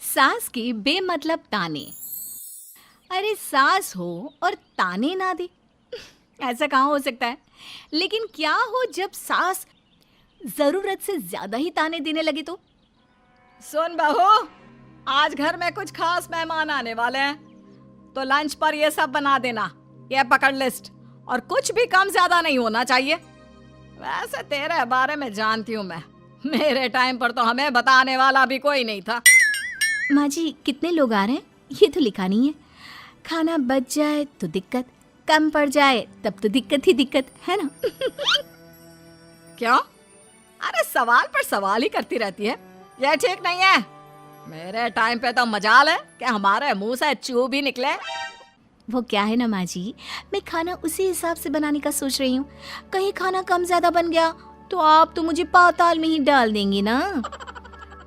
सास के बेमतलब ताने। अरे सास हो और ताने ना दे, ऐसा कहाँ हो सकता है। लेकिन क्या हो जब सास जरूरत से ज्यादा ही ताने देने लगे तो। सुन बहू, आज घर में कुछ खास मेहमान आने वाले हैं, तो लंच पर ये सब बना देना। ये पकड़ लिस्ट, और कुछ भी कम ज्यादा नहीं होना चाहिए। वैसे तेरे बारे में जानती हूँ मैं, मेरे टाइम पर तो हमें बताने वाला भी कोई नहीं था। माँ जी कितने लोग आ रहे हैं ये तो लिखा नहीं है। खाना बच जाए तो दिक्कत, कम पड़ जाए तब तो दिक्कत ही दिक्कत है ना। क्यों? अरे सवाल पर सवाल ही करती रहती है, ये ठीक नहीं है। मेरे टाइम पे तो मजाल है कि हमारे मुंह से चू भी निकले। वो क्या है ना माँ जी, मैं खाना उसी हिसाब से बनाने का सोच रही हूँ। कहीं खाना कम ज्यादा बन गया तो आप तो मुझे पाताल में ही डाल देंगे ना।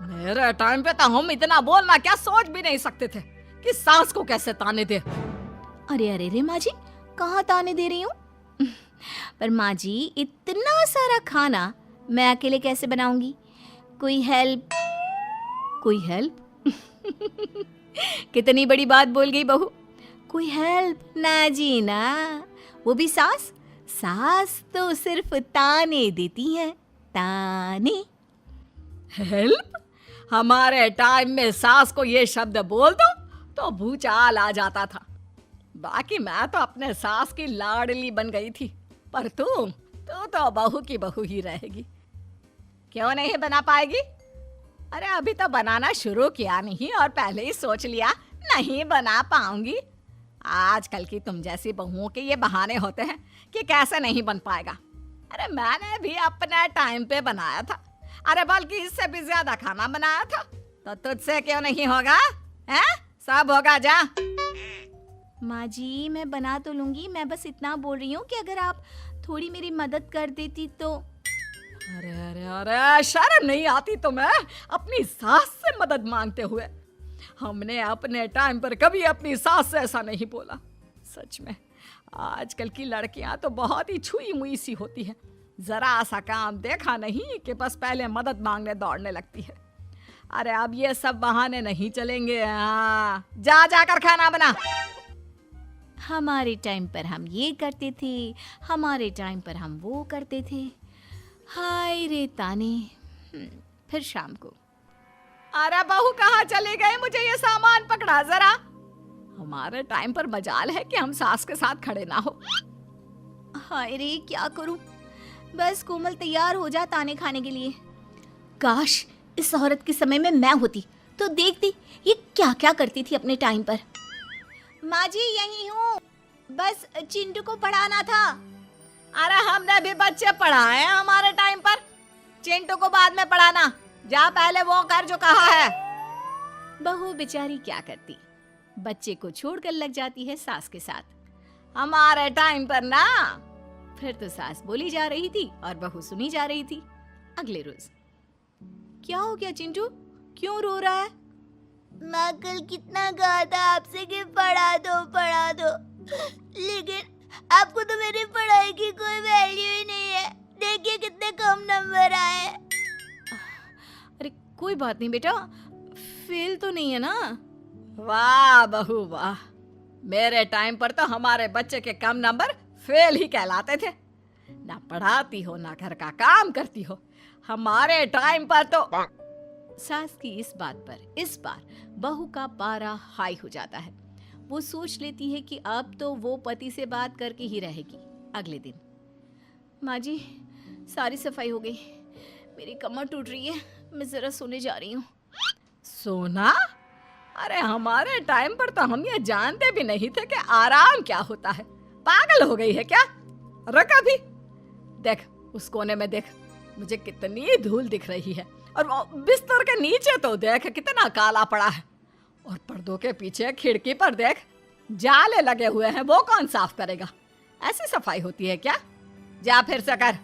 मेरे टाइम पे तो हम इतना बोलना क्या सोच भी नहीं सकते थे कि सास को कैसे ताने दे। अरे अरे रे माँ जी, कहाँ ताने दे रही हूँ। पर माँ जी इतना सारा खाना मैं अकेले कैसे बनाऊंगी। कोई हेल्प, कोई हेल्प। कितनी बड़ी बात बोल गई बहू। कोई हेल्प ना जी ना, वो भी सास। सास तो सिर्फ ताने देती हैं, ताने। हेल्प? हमारे टाइम में सास को ये शब्द बोल दो तो भूचाल आ जाता था। बाकी मैं तो अपने सास की लाडली बन गई थी, पर तू तो बहू की बहू ही रहेगी। क्यों नहीं बना पाएगी? अरे अभी तो बनाना शुरू किया नहीं और पहले ही सोच लिया नहीं बना पाऊंगी। आजकल की तुम जैसी बहुओं के ये बहाने होते हैं कि कैसे नहीं बन पाएगा। अरे मैंने भी अपने टाइम पे बनाया था, अरे बल्कि इससे भी ज्यादा खाना बनाया था, तो तुझसे क्यों नहीं होगा? हैं? सब होगा जा। माँ जी मैं बना तो लूंगी, मैं बस इतना बोल रही हूँ कि अगर आप थोड़ी मेरी मदद कर देती तो। अरे अरे अरे, शर्म नहीं आती तुम्हें अपनी सास से मदद मांगते हुए? हमने अपने टाइम पर कभी अपनी सास से ऐसा नहीं बोला। सच में आजकल की लड़कियां तो बहुत ही छुई मुई सी होती हैं। जरा सा काम देखा नहीं कि बस पहले मदद मांगने दौड़ने लगती है। अरे अब ये सब बहाने नहीं चलेंगे। हाँ, जा जाकर खाना बना। हमारे टाइम पर हम ये करते थे, हमारे टाइम पर हम वो करते थे। हाय रे ताने। फिर शाम को। अरे बहू कहाँ चले गए? मुझे ये सामान पकड़ा जरा। हमारे टाइम पर मजाल है कि हम सास के साथ खड़े ना हो। हाय रे क्या करूं, बस कोमल तैयार हो जा ताने खाने के लिए। काश इस औरत के समय में मैं होती तो देखती ये क्या क्या करती थी अपने टाइम पर। माँ जी यही हूँ, बस चिंटू को पढ़ाना था। अरे हमने भी बच्चे पढ़ाए हैं हमारे टाइम पर, चिंटू को बाद में पढ़ाना। जा पहले वो कर जो कहा है। बहू बेचारी क्या करती, बच्चे को छोड़कर लग जाती है सास के साथ। हमारे टाइम पर ना। फिर तो सास बोली जा रही थी और बहू सुनी जा रही थी। अगले रोज। क्या हो गया चिंटू, क्यों रो रहा है? माँ कल कितना कहा था आपसे कि पढ़ा दो, लेकिन आपको तो मेरी पढ़ाई की कोई वैल्यू ही नहीं है। देखिए कितने कम नंबर आए। अरे कोई बात नहीं बेटा, फेल तो नहीं है ना। वाह बहू वाह, मेरे टाइम पर तो हमारे बच्चे के कम नंबर फेल ही कहलाते थे। ना पढ़ाती हो ना घर का काम करती हो। हमारे टाइम पर तो। सास की इस बात पर इस बार बहू का पारा हाई हो जाता है। वो सोच लेती है कि अब तो वो पति से बात करके ही रहेगी। अगले दिन। माँ जी सारी सफाई हो गई, मेरी कमर टूट रही है, मैं जरा सोने जा रही हूँ। सोना? अरे हमारे टाइम पर तो हम ये जानते भी नहीं थे कि आराम क्या होता है। पागल हो गई है क्या? रुक अभी। देख उस कोने में देख, मुझे कितनी धूल दिख रही है। और वो बिस्तर के नीचे तो देख कितना काला पड़ा है। और पर्दों के पीछे खिड़की पर देख जाले लगे हुए हैं, वो कौन साफ करेगा? ऐसी सफाई होती है क्या? जा फिर से कर।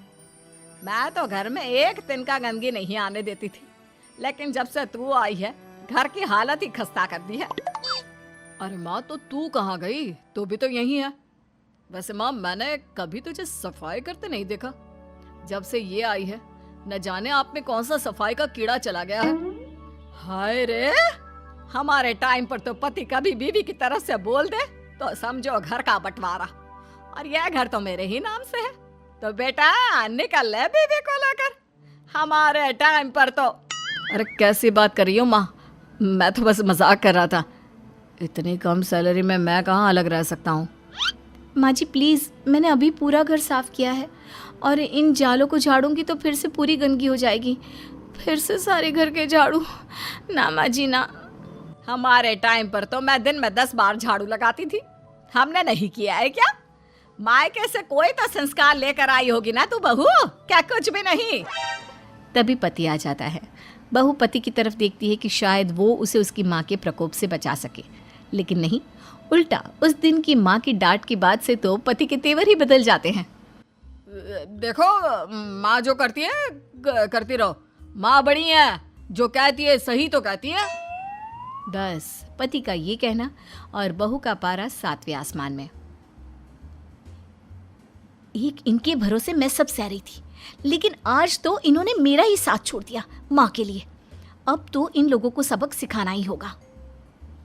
मैं तो घर में एक दिन का गंदगी नहीं आने देती थी, लेकिन जब से तू आई है घर की हालत ही खस्ता कर दी है। अरे माँ तो तू कहाँ गई? तू भी तो यही है। वैसे माँ मैंने कभी तुझे सफाई करते नहीं देखा। जब से ये आई है, न जाने आप में कौन सा सफाई का कीड़ा चला गया है। हाय रे, हमारे टाइम पर तो पति कभी बीवी की तरफ से बोल दे तो समझो घर का बंटवारा, और यह घर तो मेरे ही नाम से है। तो बेटा निकल ले बीवी को लेकर। हमारे टाइम पर तो। अरे कैसी बात कर रही हो माँ, मैं तो बस मजाक कर रहा था। इतनी कम सैलरी में मैं कहाँ अलग रह सकता हूँ। माँ जी प्लीज़, मैंने अभी पूरा घर साफ किया है और इन जालों को झाड़ूंगी तो फिर से पूरी गंदगी हो जाएगी, फिर से सारे घर के झाड़ू। ना माँ जी ना। हमारे टाइम पर तो मैं दिन में 10 बार झाड़ू लगाती थी, हमने नहीं किया है क्या? मायके से कोई तो संस्कार लेकर आई होगी ना तू बहू, क्या कुछ भी नहीं। तभी पति आ जाता है। बहू पति की तरफ देखती है कि शायद वो उसे उसकी माँ के प्रकोप से बचा सके, लेकिन नहीं, उल्टा उस दिन की माँ की डांट के बाद से तो पति के तेवर ही बदल जाते हैं। देखो माँ जो करती है करती रहो, माँ बड़ी है, जो कहती है सही तो कहती है। बस पति का ये कहना और बहू का पारा 7वें आसमान में। एक इनके भरोसे मैं सब सह रही थी, लेकिन आज तो इन्होंने मेरा ही साथ छोड़ दिया माँ के लिए। अब तो इन लोगों को सबक सिखाना ही होगा।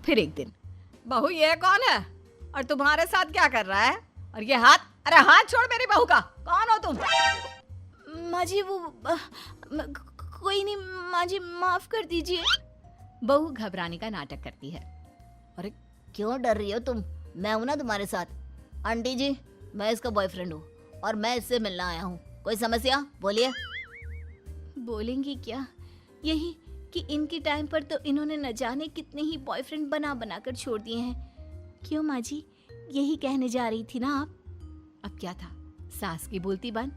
फिर एक दिन, बहू ये कौन है और तुम्हारे साथ क्या कर रहा है? और ये हाथ, अरे हाथ छोड़ मेरी बहू का, कौन हो तुम? माँ जी वो कोई नहीं माँ जी, माफ कर दीजिए। बहू घबराने का नाटक करती है। अरे क्यों डर रही हो तुम? मैं हूं ना तुम्हारे साथ। आंटी जी, मैं इसका बॉयफ्रेंड हूँ और मैं इससे मिलना आया हूँ। कोई समस्या? बोलिए। बोलेंगी क्या? यही कि इनके टाइम पर तो इन्होंने न जाने कितने ही बॉयफ्रेंड बना बना कर छोड़ दिए हैं। क्यों माँ जी, यही कहने जा रही थी ना आप? अब क्या था, सास की बोलती बन।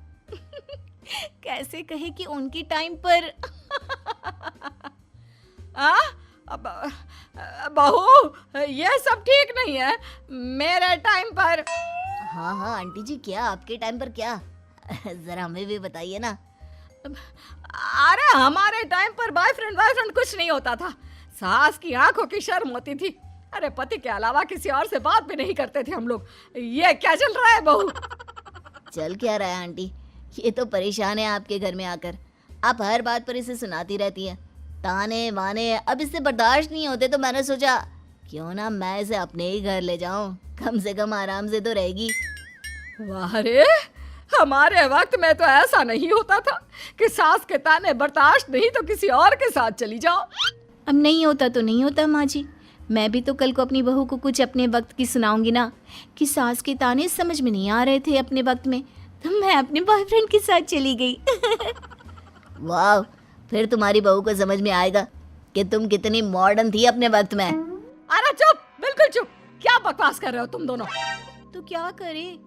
कैसे कहे कि उनके टाइम पर। बहू ये सब ठीक नहीं है। मेरे टाइम पर। हाँ हाँ आंटी जी, क्या आपके टाइम पर क्या? जरा हमें भी बताइए ना। अरे हमारे टाइम पर बॉयफ्रेंड कुछ नहीं होता था। सास की आंखों की शर्म होती थी। अरे पति के अलावा किसी और से बात भी नहीं करते थे हम लोग। ये क्या चल रहा है बहू? चल क्या रहा है आंटी? ये तो परेशान है आपके घर में आकर। आप हर बात पर इसे सुनाती रहती हैं, ताने वाने। अब इससे बर्दाश्त नहीं होते तो मैंने सोचा क्यों ना मैं इसे अपने ही घर ले जाऊं, कम से कम आराम से तो रहेगी। वाह रे, हमारे वक्त में तो ऐसा नहीं होता था कि सास के ताने बर्दाश्त नहीं तो किसी और के साथ चली जाओ। अब नहीं होता तो नहीं होता माँ जी। मैं भी तो कल को अपनी बहू को कुछ अपने वक्त की सुनाऊंगी ना, कि सास के ताने समझ में नहीं आ रहे थे अपने वक्त में, तो मैं अपने बॉयफ्रेंड के साथ चली गई। वाह, फिर तुम्हारी बहू को समझ में आएगा कि तुम कितनी मॉडर्न थी अपने वक्त में। अरे चुप, बिल्कुल चुप। क्या बकवास कर रहे हो तुम दोनों? तो क्या करे,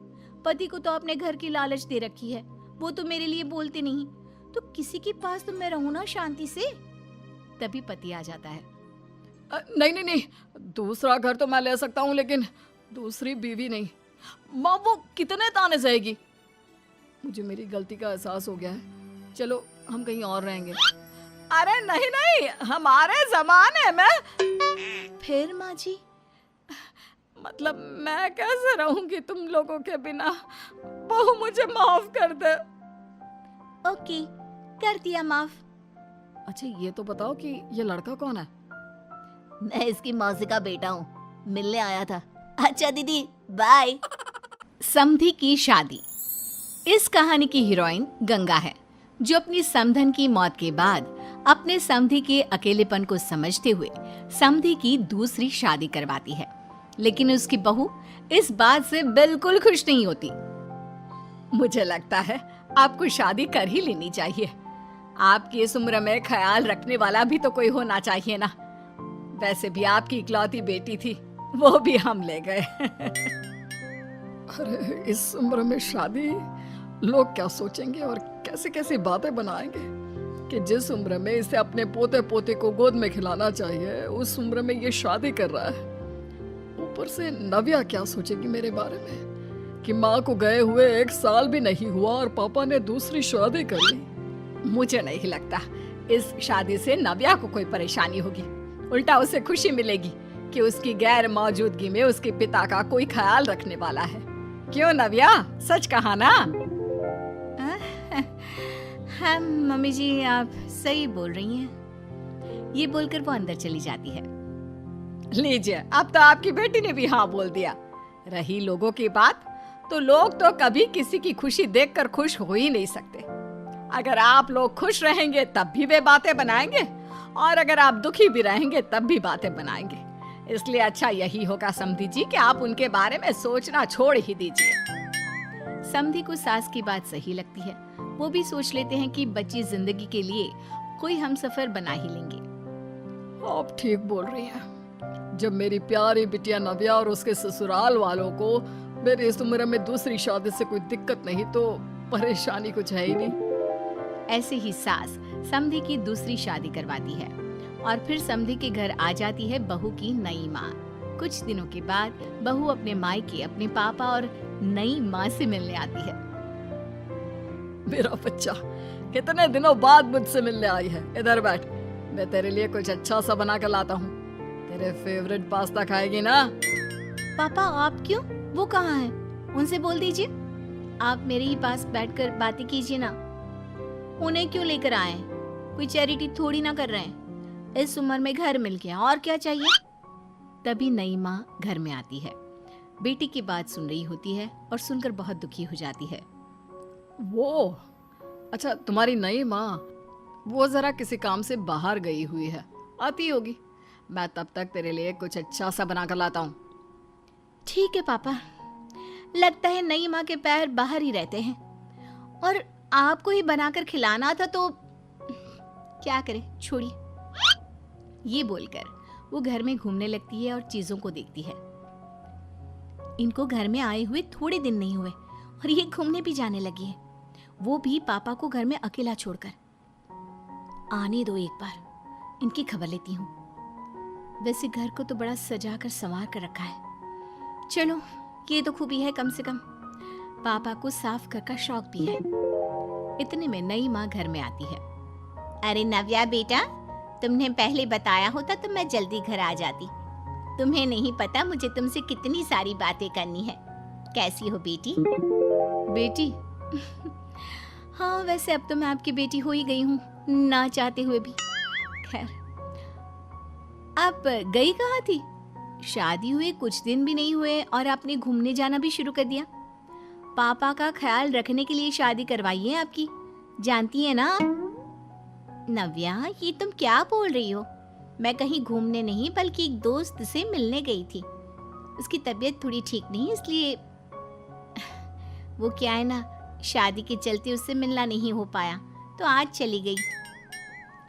पति को तो अपने घर की लालच दे रखी है, वो तो मेरे लिए बोलते नहीं, तो किसी के पास तो मैं रहूं ना शांति से। तभी पति आ जाता है। नहीं, दूसरा घर तो मैं ले सकता हूँ, लेकिन दूसरी बीवी नहीं। माँ वो कितने ताने सहेगी? मुझे मेरी गलती का एहसास हो गया है। चलो हम कहीं और रहेंगे। अरे नहीं, हमारे जमाने में। फिर माँ जी? मतलब मैं कैसे रहूंगी तुम लोगों के बिना? बहू मुझे माफ कर दे। ओके, कर दिया माफ। अच्छा ये तो बताओ कि ये लड़का कौन है? मैं इसकी मौसी का बेटा हूँ, मिलने आया था। अच्छा दीदी, बाय। समधी की शादी। इस कहानी की हीरोइन गंगा है, जो अपनी समधन की मौत के बाद अपने समधी के अकेलेपन को समझते हुए समधी की दूसरी शादी करवाती है। लेकिन उसकी बहू इस बात से बिल्कुल खुश नहीं होती। मुझे लगता है आपको शादी कर ही लेनी चाहिए। आपकी इस उम्र में ख्याल रखने वाला भी तो कोई होना चाहिए ना। वैसे भी आपकी इकलौती बेटी थी, वो भी हम ले गए। अरे इस उम्र में शादी, लोग क्या सोचेंगे और कैसे कैसी बातें बनाएंगे कि जिस उम्र में इसे अपने पोते पोते को गोद में खिलाना चाहिए, उस उम्र में ये शादी कर रहा है। ऊपर से नव्या क्या सोचेगी मेरे बारे में कि माँ को गए हुए 1 साल भी नहीं हुआ और पापा ने दूसरी शादी कर ली। मुझे नहीं लगता इस शादी से नव्या को कोई परेशानी होगी, उल्टा उसे खुशी मिलेगी कि उसकी गैर मौजूदगी में उसके पिता का कोई ख्याल रखने वाला है। क्यों नव्या, सच कहा ना? हाँ मम्मी जी, आप सही बोल रही हैं। ये बोलकर वो अंदर चली जाती है। लीजिए, अब तो आपकी बेटी ने भी हाँ बोल दिया। रही लोगों की बात, तो लोग तो कभी किसी की खुशी देखकर खुश हो ही नहीं सकते। अगर आप लोग खुश रहेंगे तब भी वे बातें बनाएंगे, और अगर आप दुखी भी रहेंगे तब भी बातें बनाएंगे। इसलिए अच्छा यही होगा समधी जी कि आप उनके बारे में सोचना छोड़ ही दीजिए। समधी को सास की बात सही लगती है। वो भी सोच लेते हैं कि बच्ची जिंदगी के लिए कोई हमसफर बना ही लेंगे। आप ठीक बोल रही हैं। जब मेरी प्यारी बिटिया नव्या और उसके ससुराल वालों को मेरी इस उम्र में दूसरी शादी से कोई दिक्कत नहीं, तो परेशानी कुछ है ही नहीं। ऐसे ही सास समधी की दूसरी शादी करवाती है और फिर समधी के घर आ जाती है बहू की नई माँ। कुछ दिनों के बाद बहू अपने मायके अपने पापा और नई माँ से मिलने आती है। मेरा बच्चा कितने दिनों बाद मुझसे मिलने आई है। इधर बैठ, मैं तेरे लिए कुछ अच्छा सा बना कर लाता हूँ। तेरे फेवरेट पास्ता खाएगी ना? पापा आप क्यों? वो कहाँ है? उनसे बोल दीजिए। आप मेरे ही पास बैठकर बातें कीजिए ना। उन्हें क्यों लेकर आए? कोई चैरिटी थोड़ी ना कर रहे हैं। इस उम्र में घर मिल गया, और क्या चाहिए? तभी नई माँ घर में आती है। बेटी की बात सुन रही होती है और सुनकर बहुत दुखी हो जाती है। वो अच्छा, तुम्हारी नई माँ वो जरा किसी काम से बाहर गई हुई है, आती होगी। मैं तब तक तेरे लिए कुछ अच्छा सा बना कर लाता हूँ। ठीक है पापा। लगता है नई माँ के पैर बाहर ही रहते हैं, और आपको ही बनाकर खिलाना था तो क्या करे, छोड़िए। ये बोलकर वो घर में घूमने लगती है और चीजों को देखती है। इनको घर में आए हुए थोड़े दिन नहीं हुए और ये घूमने भी जाने लगी है, वो भी पापा को घर में अकेला छोड़कर। आने दो, एक बार इनकी खबर लेती हूँ। वैसे घर को तो बड़ा सजा कर संवार कर रखा है। चलो, ये तो खूबी है, कम से कम पापा को साफ कर का शौक भी है। इतने में नई माँ घर में आती है। अरे नव्या बेटा, तुमने पहले बताया होता तो मैं जल्दी घर आ जाती। तुम्हें नहीं पता मुझे तुमसे कितनी सारी बातें करनी है। कैसी हो बेटी? बेटी? हाँ, वैसे अब तो मैं आपकी बेटी हो ही गई हूँ, ना चाहते हुए भी। खैर, आप गई कहाँ थी? शादी हुए कुछ दिन भी नहीं हुए और आपने घूमने जाना भी शुरू कर दिया। पापा का ख्याल रखने के लिए शादी करवाई है आपकी, जानती है ना? नव्या, ये तुम क्या बोल रही हो? मैं कहीं घूमने नहीं बल्कि एक दोस्त से मिलने गई थी। उसकी तबीयत थोड़ी ठीक नहीं, इसलिए वो क्या है ना, शादी के चलते उससे मिलना नहीं हो पाया तो आज चली गई।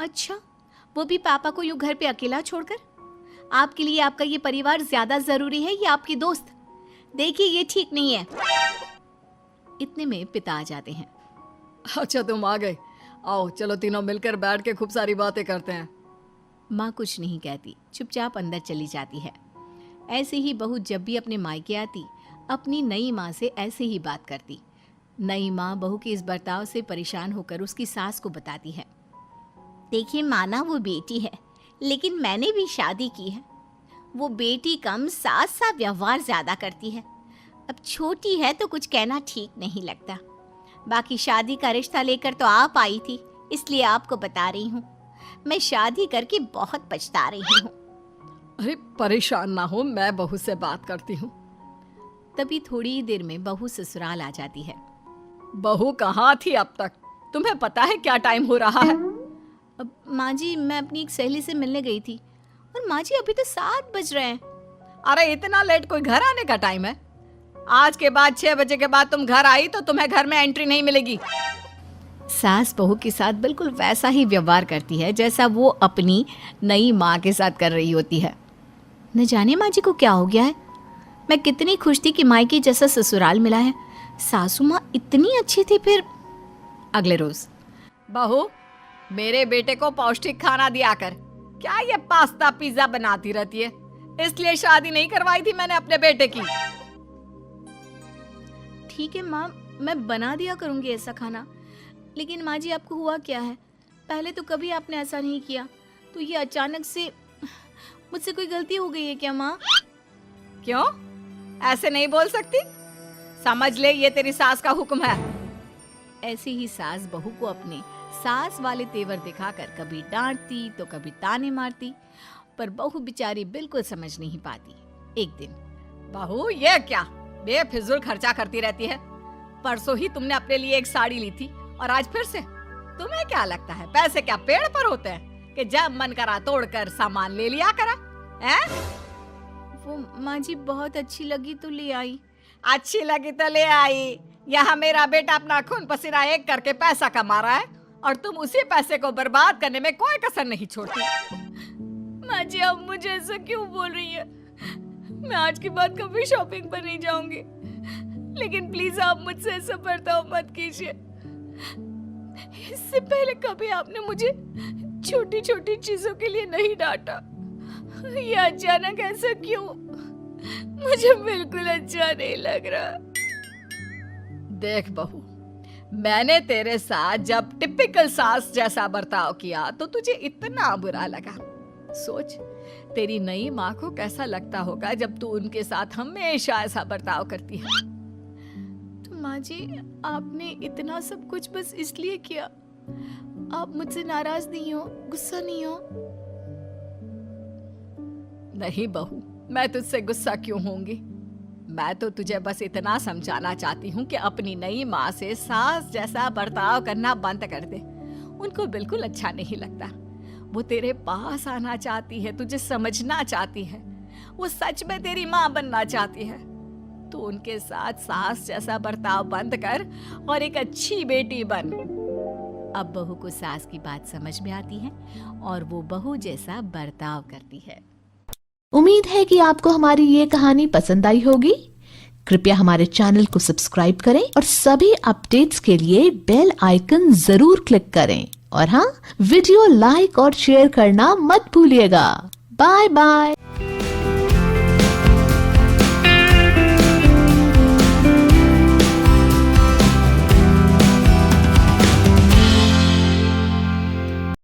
अच्छा, वो भी पापा को यूं घर पे अकेला छोड़कर? आपके लिए आपका ये परिवार ज्यादा जरूरी है या आपकी दोस्त? देखिए, ये ठीक नहीं है। इतने में पिता आ जाते हैं। अच्छा, तुम आ गए। आओ, चलो तीनों मिलकर बैठ के खूब सारी बातें करते हैं। माँ कुछ नहीं कहती, चुपचाप अंदर चली जाती है। ऐसे ही बहू जब भी अपने मायके आती, अपनी नई माँ से ऐसे ही बात करती। नई माँ बहू के इस बर्ताव से परेशान होकर उसकी सास को बताती है। देखिए माना, वो बेटी है, लेकिन मैंने भी शादी की है। वो बेटी कम, सास सा व्यवहार ज्यादा करती है। अब छोटी है तो कुछ कहना ठीक नहीं लगता। बाकी शादी का रिश्ता लेकर तो आप आई थी, इसलिए आपको बता रही हूँ। मैं शादी करके बहुत पछता रही हूँ। अरे परेशान ना हो, मैं बहू से बात करती हूँ। तभी थोड़ी ही देर में बहू ससुराल आ जाती है। बहू कहाँ थी अब तक? तुम्हें पता है क्या टाइम हो रहा है? अब माँ जी, मैं अपनी एक सहेली से मिलने गई थी, और माँ जी अभी तो 7 बज रहे हैं। अरे इतना लेट कोई घर आने का टाइम है? आज के बाद 6 बजे के बाद तुम घर आई तो तुम्हें घर में एंट्री नहीं मिलेगी। सास बहू के साथ बिल्कुल वैसा ही व्यवहार करती है जैसा वो अपनी नई माँ के साथ कर रही होती है। न जाने माँ जी को क्या हो गया है। मैं कितनी खुश थी कि मायके जैसा ससुराल मिला है। सासू माँ इतनी अच्छी थी। फिर अगले रोज, बहू, मेरे बेटे को पौष्टिक खाना दिया कर। क्या ये पास्ता पिज्जा बनाती रहती है? इसलिए शादी नहीं करवाई थी मैंने अपने बेटे की। ठीक है माँ, मैं बना दिया करूँगी ऐसा खाना। लेकिन माँ जी, आपको हुआ क्या है? पहले तो कभी आपने ऐसा नहीं किया, तो ये अचानक से मुझसे कोई गलती हो गई है क्या माँ? क्यों? ऐसे नहीं बोल सकती। समझ ले, ये तेरी सास का हुक्म है। ऐसे ही सास बहू को अपने सास वाले तेवर दिखाकर कभी डांटती तो कभी ताने मारती, पर बहू बेचारी बिल्कुल समझ नहीं पाती। एक दिन, बहू ये क्या बेफिजूल खर्चा करती रहती है? परसों ही तुमने अपने लिए एक साड़ी ली थी और आज फिर से। तुम्हें क्या लगता है पैसे क्या पेड़ पर होते हैं कि जब मन करा तोड़कर सामान ले लिया करा? हैं? वो माँ जी बहुत अच्छी लगी तो ले आई। अच्छी लगी तो ले आई। यहाँ मेरा बेटा अपना खून पसीना एक करके पैसा कमा रहा है और तुम उसी पैसे को बर्बाद करने में कोई कसर नहीं छोड़ती। माँ जी आप मुझे ऐसा क्यों बोल रही है? मैं आज के बाद कभी शॉपिंग पर नहीं जाऊंगी, लेकिन प्लीज आप मुझसे ऐसा बर्ताव मत कीजिए। इससे पहले कभी आपने मुझे छोटी छोटी चीजों के लिए नहीं डांटा, ये अचानक ऐसा क्यों? मुझे बिल्कुल अच्छा नहीं लग रहा। देख बहू, मैंने तेरे साथ जब टिपिकल सास जैसा बर्ताव किया तो तुझे इतना बुरा लगा। सोच तेरी नई माँ को कैसा लगता होगा जब तू उनके साथ हमेशा ऐसा बर्ताव करती है। तो माँ जी आपने इतना सब कुछ बस इसलिए किया? आप मुझसे नाराज नहीं हो, गुस्सा नहीं हो? नहीं बहू, मैं तुझसे गुस्सा क्यों होंगी? मैं तो तुझे बस इतना समझाना चाहती हूँ कि अपनी नई माँ से सास जैसा बर्ताव करना बंद कर दे। उनको बिल्कुल अच्छा नहीं लगता। वो तेरे पास आना चाहती है, तुझे समझना चाहती है, वो सच में तेरी माँ बनना चाहती है। तू उनके साथ सास जैसा बर्ताव बंद कर और एक अच्छी बेटी बन। अब बहू को सास की बात समझ में आती है और वो बहू जैसा बर्ताव करती है। उम्मीद है कि आपको हमारी ये कहानी पसंद आई होगी। कृपया हमारे चैनल को सब्सक्राइब करें और सभी अपडेट्स के लिए बेल आइकन जरूर क्लिक करें। और हाँ, वीडियो लाइक और शेयर करना मत भूलिएगा। Bye bye.